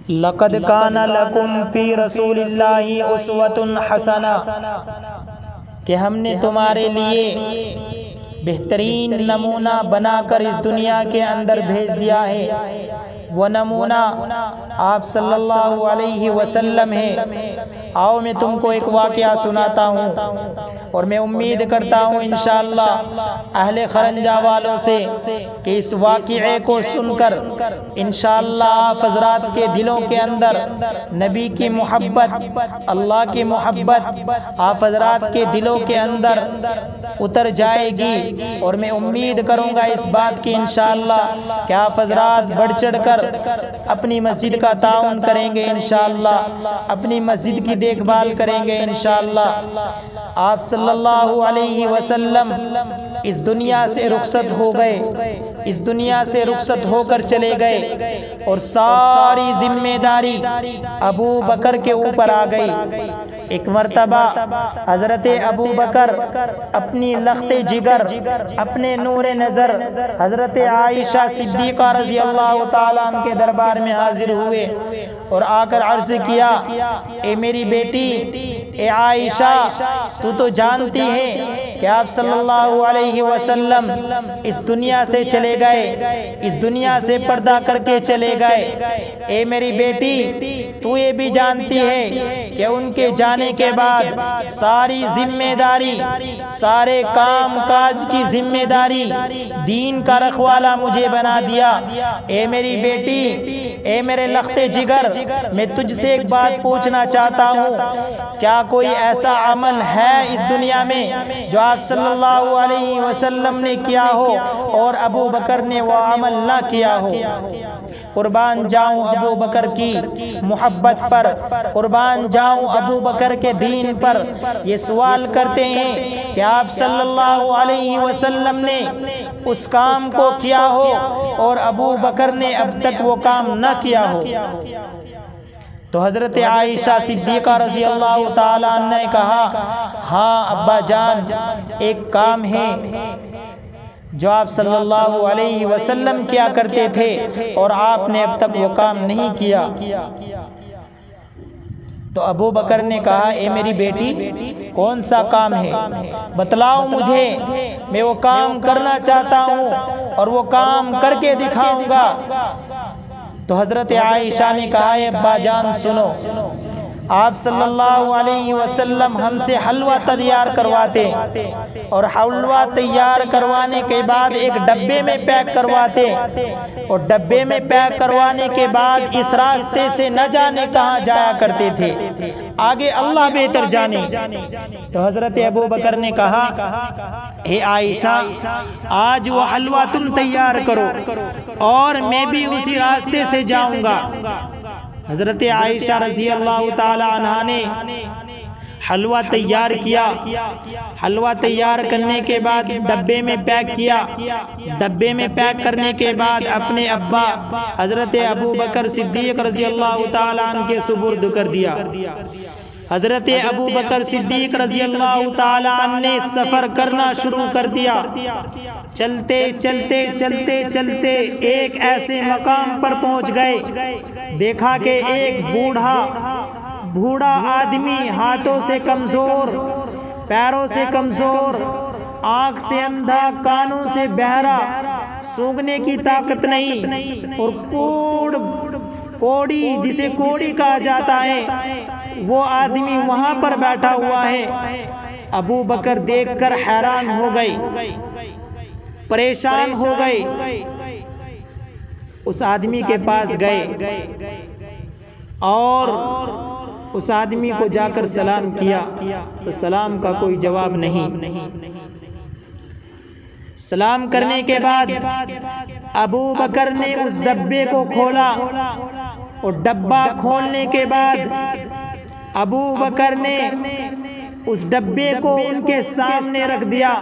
لقد کان لکم فی رسول اللہ اسوۃ حسنہ، کہ ہم نے تمہارے لیے بہترین نمونہ بنا کر اس دنیا کے اندر بھیج دیا ہے۔ وہ نمونہ آپ صلی اللہ علیہ وسلم ہے۔ آؤ میں تم کو ایک واقعہ سناتا ہوں، اور میں امید کرتا ہوں انشاءاللہ اہل خرنجہ والوں سے کہ اس واقعے کو سن کر انشاءاللہ آپ حضرات کے دلوں کے اندر نبی کی محبت، اللہ کی محبت آپ حضرات کے دلوں کے اندر اتر جائے گی، اور میں امید کروں گا اس بات کی انشاءاللہ کہ آپ حضرات بڑھ چڑھ کر اپنی مسجد کا تعاون کریں گے، انشاءاللہ اپنی مسجد کی دیکھ بھال کریں گے انشاءاللہ۔ آپ صلی اللہ علیہ وسلم اس دنیا سے رخصت ہو گئے، اس دنیا سے رخصت ہو کر چلے گئے، اور ساری ذمہ داری ابو بکر کے اوپر آ گئی۔ ایک مرتبہ حضرت ابو بکر اپنی لخت جگر، اپنے نور نظر حضرت عائشہ صدیقہ رضی اللہ تعالیٰ عنہ کے دربار میں حاضر ہوئے، اور آ کر عرض کیا، اے میری بیٹی، اے عائشہ، تو جانتی ہے کہ آپ صلی اللہ علیہ وسلم اس دنیا سے چلے گئے، اس دنیا سے پردہ کر کے چلے گئے۔ اے میری بیٹی، تو یہ بھی جانتی ہے کہ ان کے جانے کے بعد ساری ذمہ داری، سارے کام کاج کی ذمہ داری دین کا رکھوالا مجھے بنا دیا۔ اے میری بیٹی، اے میرے لخت جگر، میں تجھ سے ایک بات پوچھنا چاہتا ہوں، کیا کوئی ایسا عمل ہے اس دنیا میں جو آپ صلی اللہ علیہ وسلم نے کیا ہو اور ابو بکر نے وہ عمل نہ کیا ہو؟ قربان جاؤں ابو بکر کی محبت پر، قربان جاؤں ابو بکر کے دین پر۔ یہ سوال کرتے ہیں کہ آپ صلی اللہ علیہ وسلم نے اس کام کو کیا ہو اور ابو بکر نے اب تک وہ کام نہ کیا ہو۔ تو حضرت عائشہ صدیقہ رضی اللہ تعالیٰ عنہ نے کہا، ہاں ابا جان، ایک کام ہے جو آپ صلی اللہ علیہ وسلم کیا کرتے تھے اور آپ نے اب تک وہ کام نہیں کیا۔ تو ابو بکر نے کہا، اے میری بیٹی، کون سا کام ہے؟ بتلاؤ مجھے، میں وہ کام کرنا چاہتا ہوں اور وہ کام کر کے دکھاؤں گا۔ تو حضرت عائشہ نے کہا، اے ابا جان سنو، آپ صلی اللہ علیہ وسلم ہم سے حلوہ تیار کرواتے، اور حلوہ تیار کروانے کے بعد ایک ڈبے میں پیک کرواتے، اور ڈبے میں پیک کروانے کے بعد اس راستے سے نہ جانے کہاں جایا کرتے تھے، آگے اللہ بہتر جانے۔ تو حضرت ابو بکر نے کہا، اے عائشہ، آج وہ حلوہ تم تیار کرو اور میں بھی اسی راستے سے جاؤں گا۔ حضرت عائشہ رضی اللہ تعالی عنہا نے حلوہ تیار کیا، حلوہ تیار کرنے کے بعد ڈبے میں پیک کیا، ڈبے میں پیک کرنے کے بعد اپنے ابا حضرت ابو بکر صدیق رضی اللہ تعالی عنہ کے سپرد کر دیا۔ حضرت ابو بکر صدیق رضی اللہ تعالی عنہ نے سفر کرنا شروع کر دیا۔ چلتے چلتے چلتے چلتے ایک ایسے مقام پر پہنچ گئے، دیکھا کہ ایک بوڑھا آدمی، ہاتھوں سے کمزور، پیروں سے کمزور، آنکھ سے اندھا، کانوں سے بہرا، سونگھنے کی طاقت نہیں، اور کوڑی جسے کوڑی کہا جاتا ہے، وہ آدمی وہاں پر بیٹھا ہوا ہے۔ ابو بکر دیکھ کر حیران ہو گئے، پریشان ہو گئے، اس آدمی کے پاس گئے اور اس آدمی کو جا کر سلام کیا، تو سلام کا کوئی جواب نہیں۔ سلام کرنے کے بعد ابو بکر نے اس ڈبے کو کھولا، اور ڈبہ کھولنے کے بعد ابو بکر نے اس ڈبے کو ان کے سامنے رکھ دیا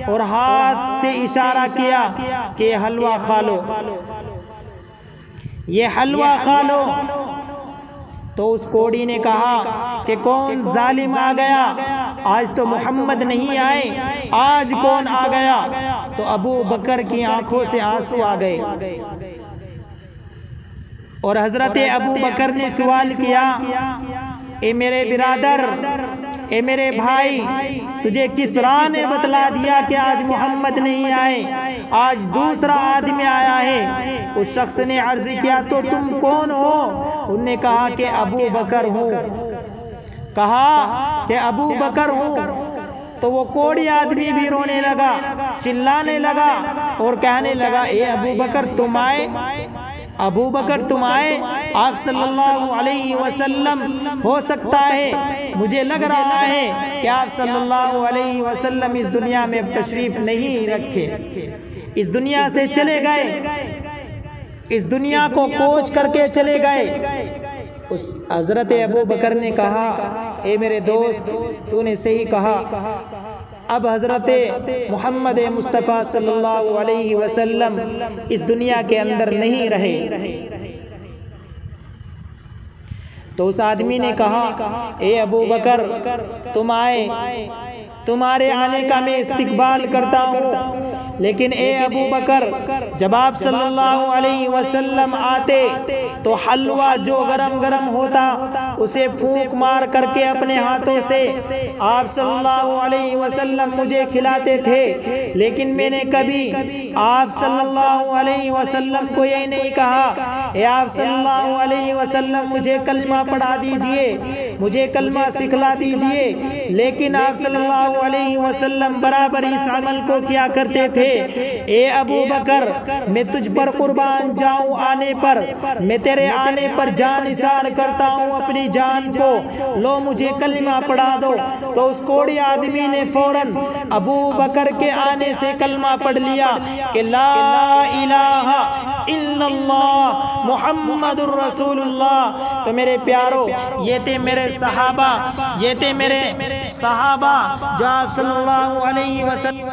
اور ہاتھ سے اشارہ کیا کہ یہ حلوہ کھا لو، یہ حلوہ کھا لو۔ تو اس کوڑی نے کہا کہ کون ظالم آ گیا، آج تو محمد نہیں آئے، آج کون آ گیا؟ تو ابو بکر کی آنکھوں سے آنسو آ گئے۔ اور حضرت ابو بکر نے سوال کیا، اے میرے برادر، اے میرے بھائی، تجھے کس راہ نے بتلا دیا کہ آج محمد نہیں آئے، آج دوسرا آدمی آیا ہے؟ اس شخص نے عرض کیا، تو تم کون ہو؟ انہوں نے کہا کہ ابو بکر ہوں۔ کہا کہ ابو بکر ہوں تو وہ کوڑی آدمی بھی رونے لگا، چلانے لگا اور کہنے لگا، اے ابو بکر تم آئے، ابو بکر تم آئے، آپ صلی اللہ علیہ وسلم ہو سکتا ہے، مجھے لگ رہا ہے کہ آپ صلی اللہ علیہ وسلم اس دنیا میں اب تشریف نہیں رکھے، اس دنیا سے چلے گئے، اس دنیا کو کوچ کر کے چلے گئے۔ اس حضرت ابو بکر نے کہا، اے میرے دوست، تو نے صحیح کہا، اب حضرت محمد مصطفیٰ صلی اللہ علیہ وسلم اس دنیا کے اندر نہیں رہے۔ تو اس آدمی نے کہا، اے ابو بکر تم آئے، تمہارے آنے کا میں استقبال کرتا ہوں، لیکن اے ابو بکر جب آپ صلی اللہ علیہ وسلم آتے تو حلوہ جو گرم گرم ہوتا اسے پھونک مار کر کے اپنے ہاتھوں سے آپ صلی اللہ علیہ وسلم مجھے کھلاتے تھے، لیکن میں نے کبھی آپ صلی اللہ علیہ وسلم کو یہ نہیں کہا، اے آپ صلی اللہ علیہ وسلم مجھے کلمہ پڑھا دیجئے، مجھے کلمہ سکھلا دیجئے، لیکن آپ صلی اللہ علیہ وسلم برابر اس عمل کو کیا کرتے تھے۔ اے ابو بکر میں تجھ پر قربان جاؤں آنے پر، میں تیرے آنے پر جان نثار کرتا ہوں اپنی جان کو، لو مجھے کلمہ پڑھا دو۔ تو اس کوڑی آدمی نے فوراً ابو بکر کے آنے سے کلمہ پڑھ لیا کہ لا الہ الا اللہ محمد الرسول اللہ۔ تو میرے پیارو، یہ تھے میرے صحابہ، یہ تھے میرے صحابہ جو آپ صلی اللہ علیہ وسلم